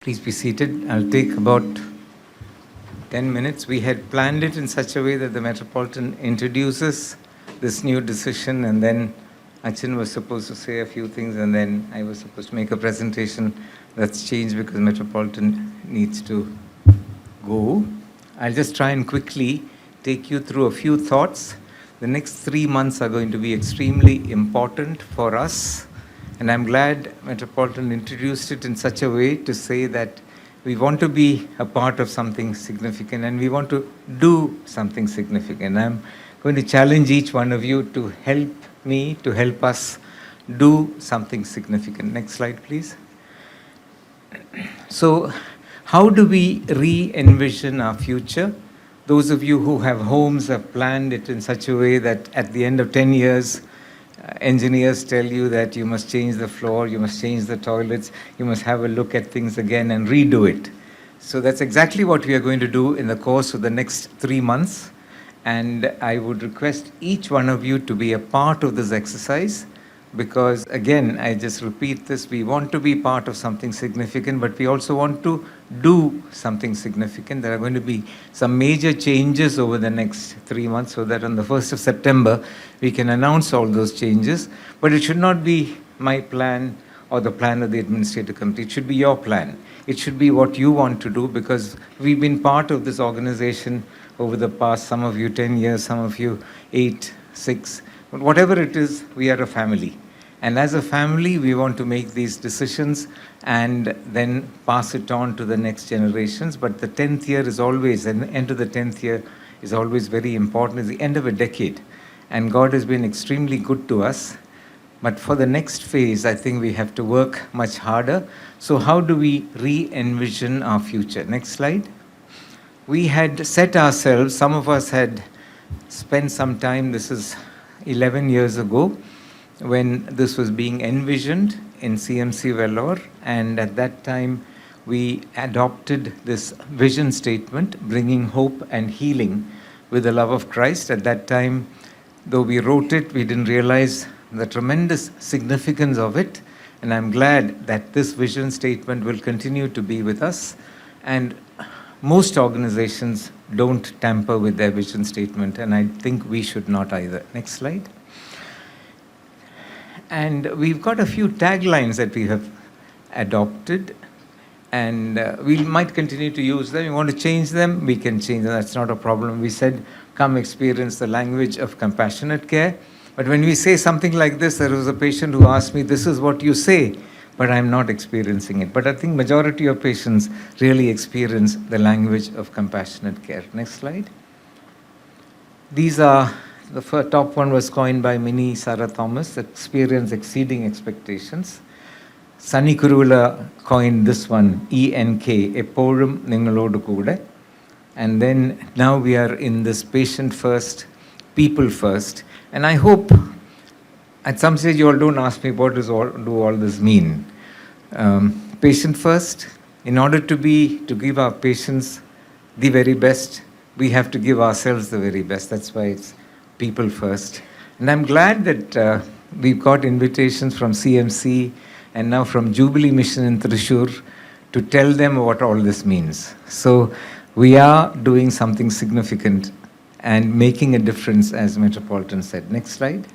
Please be seated. I'll take about 10 minutes. We had planned it in such a way that the Metropolitan introduces this new decision, and then Achin was supposed to say a few things, and then I was supposed to make a presentation. That's changed because Metropolitan needs to go. I'll just try and quickly take you through a few thoughts. The next 3 months are going to be extremely important for us. And I'm glad Metropolitan introduced it in such a way to say that we want to be a part of something significant and we want to do something significant. I'm going to challenge each one of you to help me, to help us do something significant. Next slide, please. So, how do we re-envision our future? Those of you who have homes have planned it in such a way that at the end of 10 years, engineers tell you that you must change the floor, you must change the toilets, you must have a look at things again and redo it. So that's exactly what we are going to do in the course of the next 3 months. And I would request each one of you to be a part of this exercise because, again, I just repeat this, we want to be part of something significant, but we also want to do something significant. There are going to be some major changes over the next 3 months so that on the 1st of September, we can announce all those changes. But it should not be my plan or the plan of the administrative committee. It should be your plan. It should be what you want to do because we've been part of this organization over the past, some of you 10 years, some of you 8, 6, but whatever it is, we are a family. And as a family, we want to make these decisions and then pass it on to the next generations. But the 10th year is always, and the end of the 10th year is always very important. It's the end of a decade. And God has been extremely good to us. But for the next phase, I think we have to work much harder. So how do we re-envision our future? Next slide. We had set ourselves, some of us had spent some time, this is 11 years ago, when this was being envisioned in CMC Vellore, and at that time we adopted this vision statement, bringing hope and healing with the love of Christ. At that time, though we wrote it, we didn't realize the tremendous significance of it, and I'm glad that this vision statement will continue to be with us. And most organizations don't tamper with their vision statement, and I think we should not either. Next slide. And we've got a few taglines that we have adopted, and we might continue to use them. You want to change them, we can change them. That's not a problem. We said, come experience the language of compassionate care. But when we say something like this, there was a patient who asked me, this is what you say, but I'm not experiencing it. But I think majority of patients really experience the language of compassionate care. Next slide. These are, the top one was coined by Minnie Sarah Thomas, experience exceeding expectations. Sunny Kurula coined this one, ENK, Eppozhum Ningalodu Kude. And then now we are in this patient first, people first. And I hope at some stage you all don't ask me what does do all this mean. Patient first, in order to give our patients the very best, we have to give ourselves the very best. That's why it's people first. And I'm glad that we've got invitations from CMC and now from Jubilee Mission in Thrissur to tell them what all this means. So we are doing something significant and making a difference, as Metropolitan said. Next slide.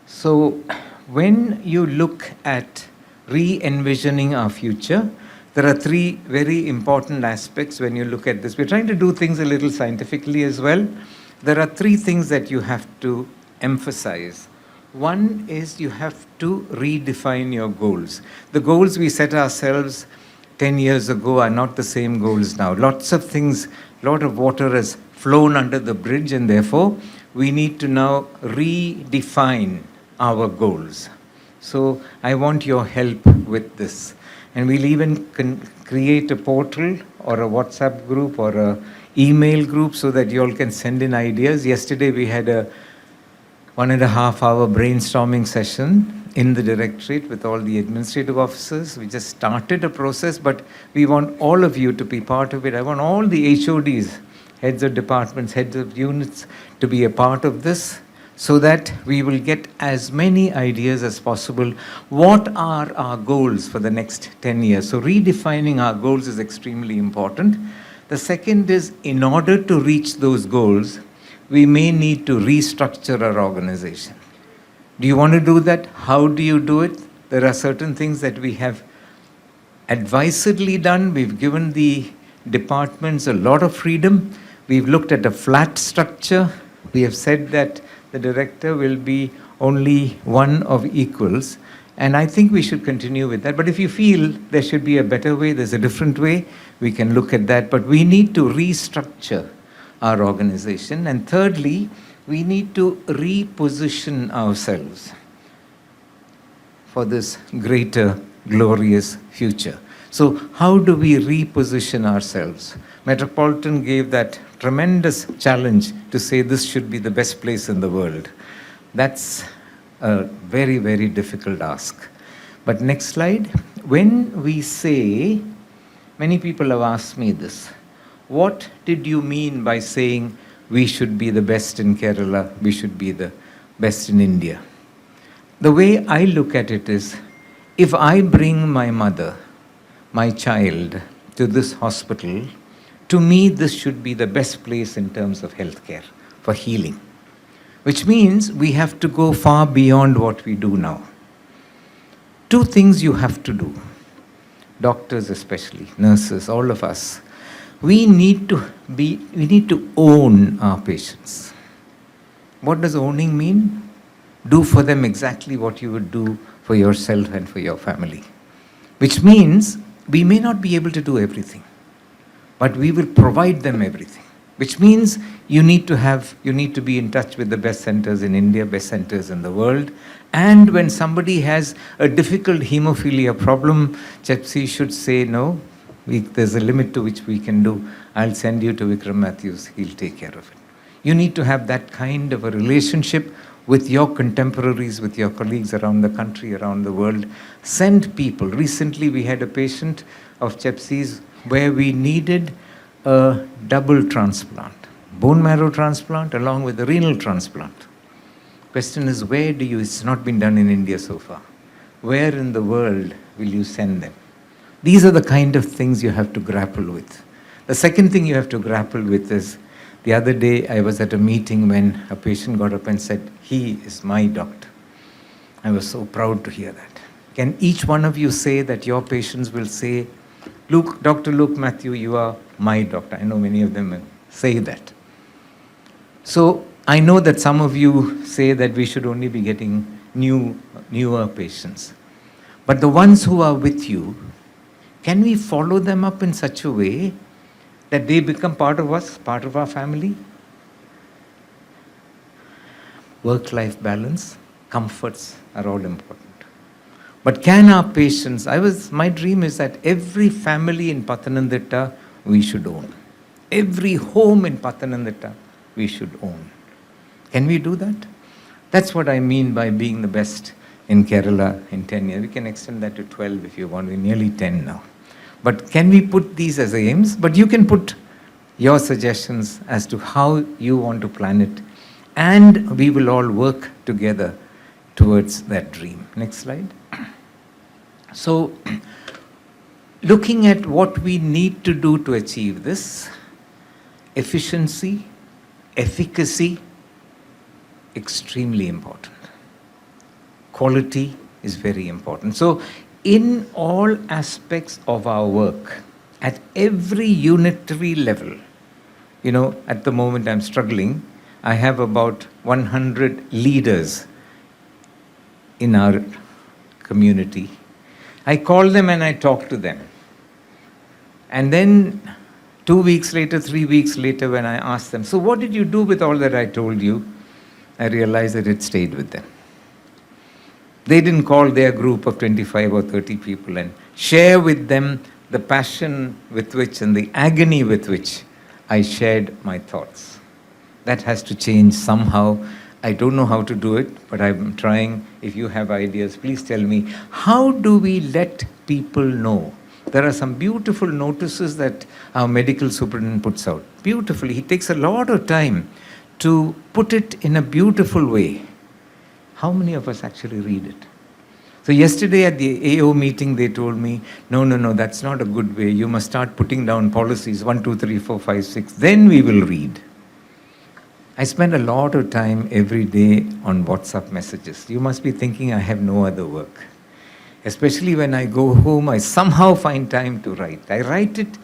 So when you look at re-envisioning our future, there are 3 very important aspects when you look at this. We're trying to do things a little scientifically as well. There are 3 things that you have to emphasize. One is you have to redefine your goals. The goals we set ourselves 10 years ago are not the same goals now. Lots of things, a lot of water has flown under the bridge, and therefore we need to now redefine our goals. So I want your help with this. And we'll even create a portal or a WhatsApp group or a email group so that you all can send in ideas. Yesterday we had a 1.5-hour brainstorming session in the directorate with all the administrative officers. We just started a process, but we want all of you to be part of it. I want all the HODs, heads of departments, heads of units, to be a part of this so that we will get as many ideas as possible. What are our goals for the next 10 years? So redefining our goals is extremely important. The second is, in order to reach those goals, we may need to restructure our organization. Do you want to do that? How do you do it? There are certain things that we have advisedly done. We've given the departments a lot of freedom. We've looked at a flat structure. We have said that the director will be only one of equals. And I think we should continue with that. But if you feel there should be a better way, there's a different way, we can look at that. But we need to restructure our organization. And thirdly, we need to reposition ourselves for this greater, glorious future. So how do we reposition ourselves? Metropolitan gave that tremendous challenge to say this should be the best place in the world. That's a very, very difficult ask. But next slide. When we say, many people have asked me this, what did you mean by saying we should be the best in Kerala, we should be the best in India? The way I look at it is, if I bring my mother, my child, to this hospital, to me this should be the best place in terms of healthcare for healing. Which means we have to go far beyond what we do now. Two things you have to do, doctors especially, nurses, all of us. We need to own our patients. What does owning mean? Do for them exactly what you would do for yourself and for your family. Which means we may not be able to do everything, but we will provide them everything. Which means you need to be in touch with the best centers in India, best centers in the world. And when somebody has a difficult hemophilia problem, Chepsi should say, no, there's a limit to which we can do. I'll send you to Vikram Matthews, he'll take care of it. You need to have that kind of a relationship with your contemporaries, with your colleagues around the country, around the world. Send people. Recently we had a patient of Chepsi's where we needed a double transplant, bone marrow transplant along with a renal transplant. Question is, it's not been done in India so far. Where in the world will you send them? These are the kind of things you have to grapple with. The second thing you have to grapple with is, the other day I was at a meeting when a patient got up and said, he is my doctor. I was so proud to hear that. Can each one of you say that your patients will say, Dr. Luke Matthew, you are my doctor? I know many of them say that. So I know that some of you say that we should only be getting newer patients. But the ones who are with you, can we follow them up in such a way that they become part of us, part of our family? Work-life balance, comforts are all important. But can our patients, my dream is that every family in Pathanamthitta we should own. Every home in Pathanamthitta we should own. Can we do that? That's what I mean by being the best in Kerala in 10 years. We can extend that to 12 if you want. We're nearly 10 now. But can we put these as aims? But you can put your suggestions as to how you want to plan it. And we will all work together towards that dream. Next slide. So, looking at what we need to do to achieve this, efficiency, efficacy, extremely important. Quality is very important. So, in all aspects of our work, at every unitary level, at the moment I'm struggling, I have about 100 leaders in our community. I call them and I talk to them. And then 2 weeks later, 3 weeks later, when I ask them, so what did you do with all that I told you? I realized that it stayed with them. They didn't call their group of 25 or 30 people and share with them the passion with which and the agony with which I shared my thoughts. That has to change somehow. I don't know how to do it, but I'm trying. If you have ideas, please tell me. How do we let people know? There are some beautiful notices that our medical superintendent puts out. Beautifully. He takes a lot of time to put it in a beautiful way. How many of us actually read it? So yesterday at the AO meeting, they told me, no, that's not a good way. You must start putting down policies, 1, 2, 3, 4, 5, 6. Then we will read. I spend a lot of time every day on WhatsApp messages. You must be thinking I have no other work. Especially when I go home, I somehow find time to write. I write it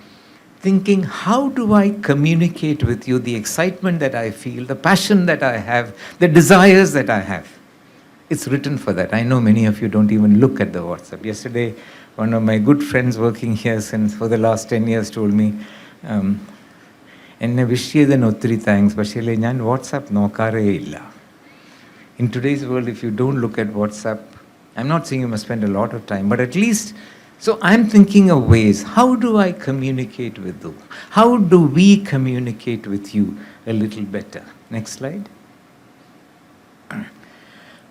thinking, how do I communicate with you the excitement that I feel, the passion that I have, the desires that I have? It's written for that. I know many of you don't even look at the WhatsApp. Yesterday, one of my good friends working here since for the last 10 years told me, എന്നെ wish ചെയ്തതിന് ഒത്തിരി thanks, പക്ഷേ ഞാൻ WhatsApp നോക്കാറേ ഇല്ല. In today's world, if you don't look at WhatsApp, I'm not saying you must spend a lot of time, but at least, so I'm thinking of ways, how do I communicate with you? How do we communicate with you a little better? Next slide.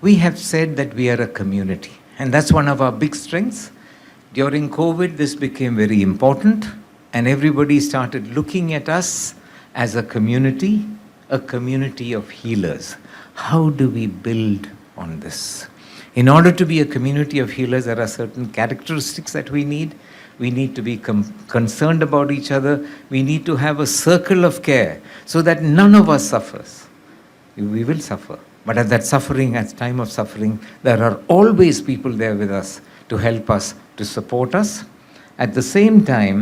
We have said that we are a community, and that's one of our big strengths. During COVID, this became very important, and everybody started looking at us as a community of healers. How do we build on this? In order to be a community of healers, there are certain characteristics that we need. We need to be concerned about each other. We need to have a circle of care so that none of us suffers. We will suffer. But at that suffering, at time of suffering, there are always people there with us to help us, to support us. At the same time,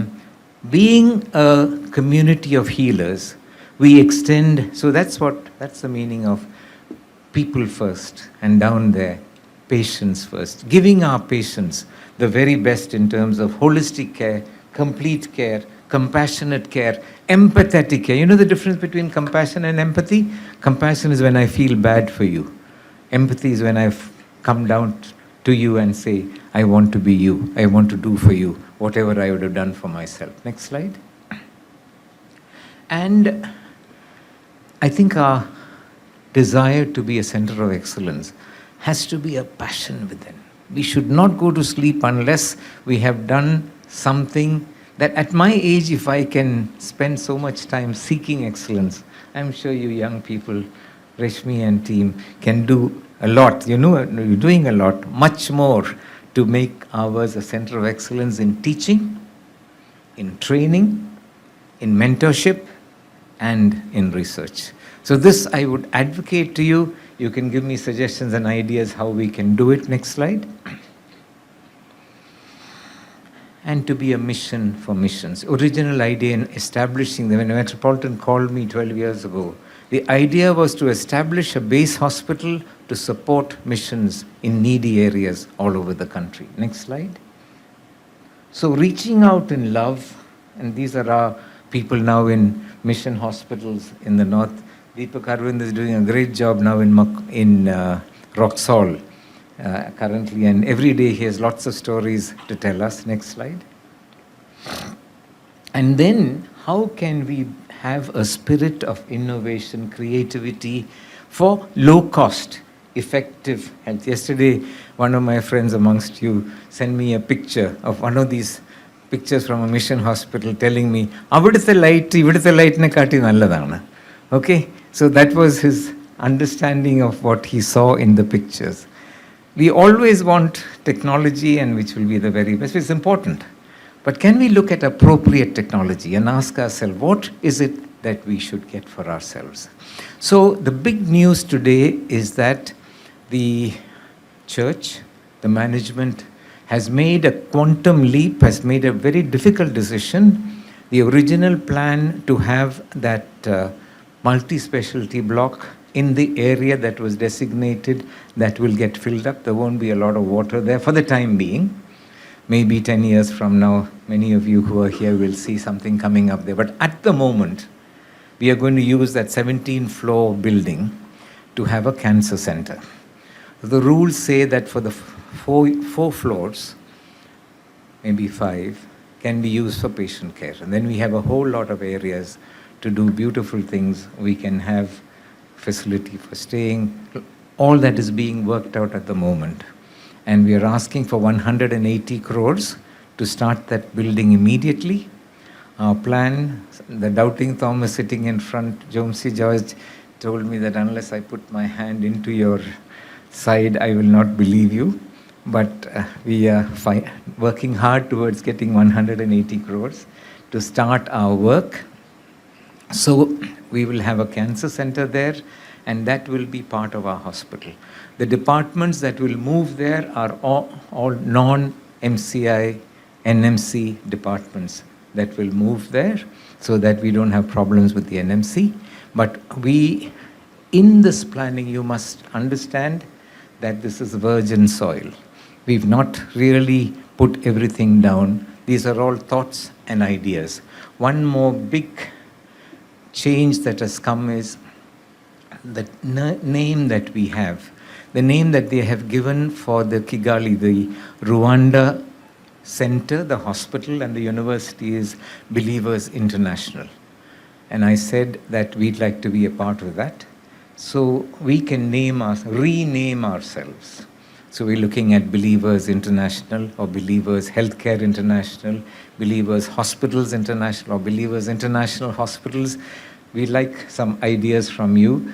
being a community of healers, we extend, so that's the meaning of people first, and down there, patients first. Giving our patients the very best in terms of holistic care, complete care, compassionate care, empathetic care. You know the difference between compassion and empathy? Compassion is when I feel bad for you. Empathy is when I come down to you and say, I want to be you. I want to do for you whatever I would have done for myself. Next slide. And I think our desire to be a center of excellence has to be a passion within. We should not go to sleep unless we have done something that at my age, if I can spend so much time seeking excellence, I'm sure you young people, Rashmi and team, can do a lot. You know, you're doing a lot, much more to make ours a center of excellence in teaching, in training, in mentorship, and in research. So this I would advocate to you. You can give me suggestions and ideas how we can do it. Next slide. And to be a mission for missions. Original idea in establishing them, when Metropolitan called me 12 years ago, the idea was to establish a base hospital to support missions in needy areas all over the country. Next slide. So reaching out in love, and these are our people now in mission hospitals in the north. Deepak Arvind is doing a great job now in Roxall. Currently, and every day he has lots of stories to tell us. Next slide. And then, how can we have a spirit of innovation, creativity for low cost, effective health? Yesterday, one of my friends amongst you sent me a picture of one of these pictures from a mission hospital telling me, "Avuduthe light, ivuduthe light ne kaatti nalladana." Okay, so that was his understanding of what he saw in the pictures. We always want technology, and which will be the very best. It's important. But can we look at appropriate technology and ask ourselves, what is it that we should get for ourselves? So the big news today is that the church, the management, has made a quantum leap, has made a very difficult decision. The original plan to have that multi-specialty block in the area that was designated, that will get filled up. There won't be a lot of water there for the time being. Maybe 10 years from now, many of you who are here will see something coming up there. But at the moment, we are going to use that 17-floor building to have a cancer center. The rules say that for the four floors, maybe 5, can be used for patient care. And then we have a whole lot of areas to do beautiful things. We can have facility for staying. All that is being worked out at the moment. And we are asking for 180 crores to start that building immediately. Our plan, the doubting Thomas sitting in front, Jomsi George, told me that unless I put my hand into your side, I will not believe you. But we are working hard towards getting 180 crores to start our work. So we will have a cancer center there, and that will be part of our hospital. The departments that will move there are all non-MCI, NMC departments that will move there, so that we don't have problems with the NMC. But in this planning, you must understand that this is virgin soil. We've not really put everything down. These are all thoughts and ideas. One more big change that has come is the name that we have. The name that they have given for the Kigali, the Rwanda Center, the hospital and the university is Believers International. And I said that we'd like to be a part of that. So we can rename ourselves. So we're looking at Believers International or Believers Healthcare International, Believers Hospitals International or Believers International Hospitals. We'd like some ideas from you.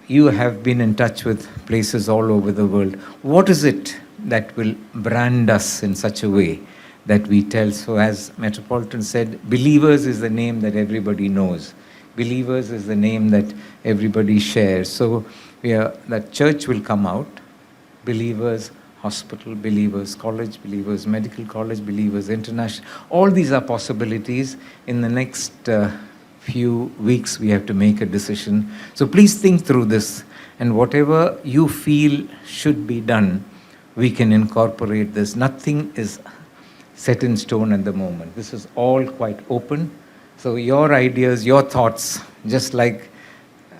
You have been in touch with places all over the world. What is it that will brand us in such a way that we tell? So as Metropolitan said, Believers is the name that everybody knows. Believers is the name that everybody shares. So that church will come out. Believers Hospital, Believers College, Believers Medical College, Believers International. All these are possibilities. In the next few weeks, we have to make a decision. So please think through this, and whatever you feel should be done, we can incorporate this. Nothing is set in stone at the moment. This is all quite open. So your ideas, your thoughts, just like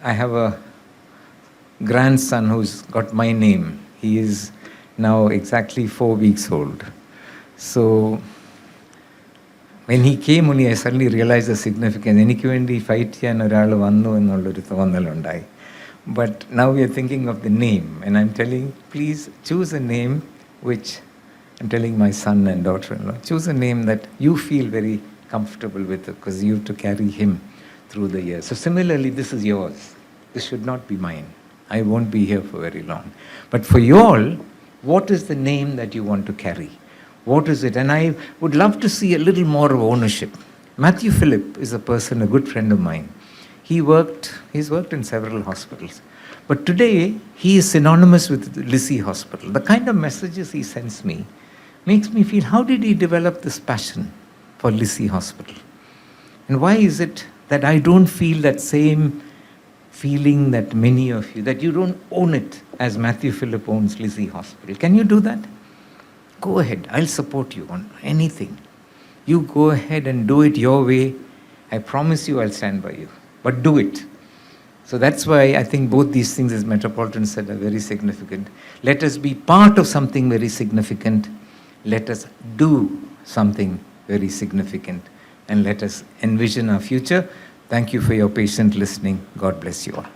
I have a grandson who's got my name. He is now exactly 4 weeks old. So when he came only, I suddenly realized the significance. എനിക്ക് വേണ്ടി fight ചെയ്യാൻ ഒരാൾ വന്നു എന്നുള്ളൊരു തോന്നലുണ്ടായി. But now we are thinking of the name, and I'm telling, please choose a name which, I'm telling my son and daughter-in-law, choose a name that you feel very comfortable with, because you have to carry him through the years. So similarly, this is yours. This should not be mine. I won't be here for very long. But for you all, what is the name that you want to carry? What is it? And I would love to see a little more of ownership. Matthew Philip is a person, a good friend of mine. He's worked in several hospitals. But today, he is synonymous with Lizzie Hospital. The kind of messages he sends me makes me feel, how did he develop this passion for Lizzie Hospital? And why is it that I don't feel that same feeling that many of you, that you don't own it as Matthew Philip owns Lizzie Hospital? Can you do that? Go ahead. I'll support you on anything. You go ahead and do it your way. I promise you I'll stand by you. But do it. So that's why I think both these things, as Metropolitan said, are very significant. Let us be part of something very significant. Let us do something very significant. And let us envision our future. Thank you for your patient listening. God bless you all.